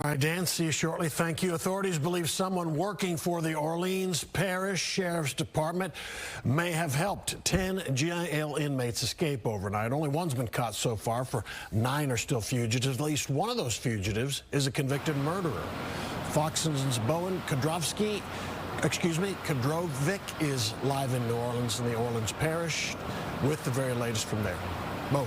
All right, Dan, see you shortly. Thank you. Authorities believe someone working for the Orleans Parish Sheriff's Department may have helped 10 jail inmates escape overnight. Only one's been caught so far. 9 are still fugitives. At least one of those fugitives is a convicted murderer. Fox's Bowen Kodrovic is live in New Orleans in the Orleans Parish with the very latest from there. Bowen.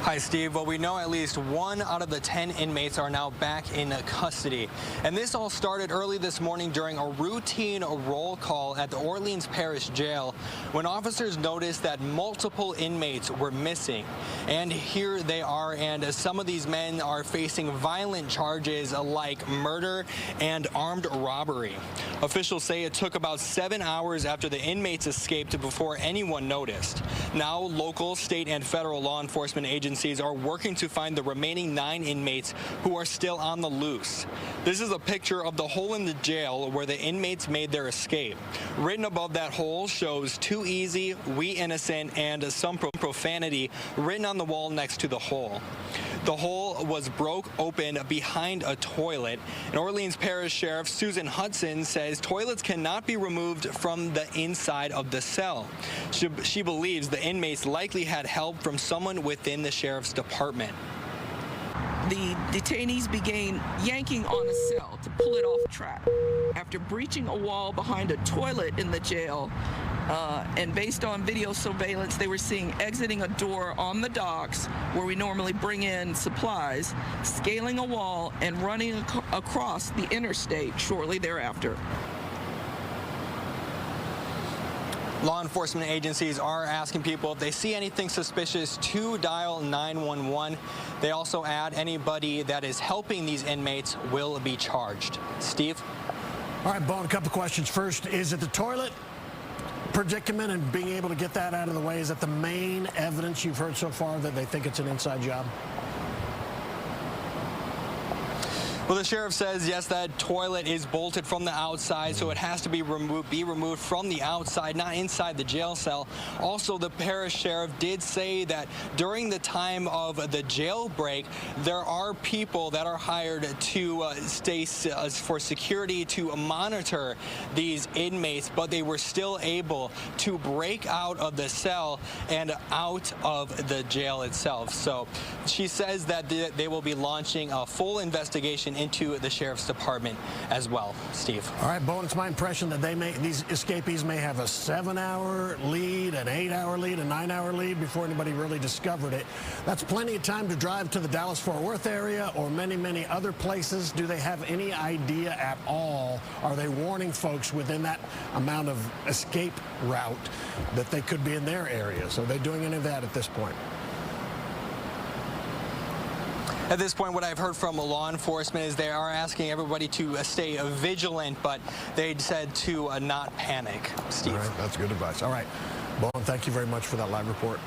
Hi, Steve. Well, we know at least 1 out of the 10 inmates are now back in custody. And this all started early this morning during a routine roll call at the Orleans Parish Jail when officers noticed that multiple inmates were missing. And here they are, and some of these men are facing violent charges like murder and armed robbery. Officials say it took about 7 hours after the inmates escaped before anyone noticed. Now, local, state, and federal law enforcement agencies are working to find the remaining 9 inmates who are still on the loose. This is a picture of the hole in the jail where the inmates made their escape. Written above that hole shows "too easy, we innocent," and some profanity written on the wall next to the hole. The hole was broke open behind a toilet. And Orleans Parish Sheriff Susan Hudson says toilets cannot be removed from the inside of the cell. She believes the inmates likely had help from someone within the sheriff's department. The detainees began yanking on the cell to pull it off track. After breaching a wall behind a toilet in the jail, and based on video surveillance, they were seen exiting a door on the docks where we normally bring in supplies, scaling a wall, and running across the interstate shortly thereafter. Law enforcement agencies are asking people if they see anything suspicious to dial 911. They also add anybody that is helping these inmates will be charged. Steve? All right, Bowen, a couple questions. First, is it the toilet predicament and being able to get that out of the way? Is that the main evidence you've heard so far that they think it's an inside job? Well, the sheriff says, yes, that toilet is bolted from the outside, so it has to be removed from the outside, not inside the jail cell. Also, the parish sheriff did say that during the time of the jailbreak, there are people that are hired to stay for security to monitor these inmates, but they were still able to break out of the cell and out of the jail itself. So she says that they will be launching a full investigation into the sheriff's department as well. Steve. All right, Bowen, it's my impression that these escapees may have a 7-hour lead, an 8-hour lead, a 9-hour lead before anybody really discovered it. That's plenty of time to drive to the Dallas-Fort Worth area or many, many other places. Do they have any idea at all? Are they warning folks within that amount of escape route that they could be in their area? So are they doing any of that at this point? At this point, what I've heard from law enforcement is they are asking everybody to stay vigilant, but they said to not panic. Steve. All right, that's good advice. All right, Bowen, thank you very much for that live report.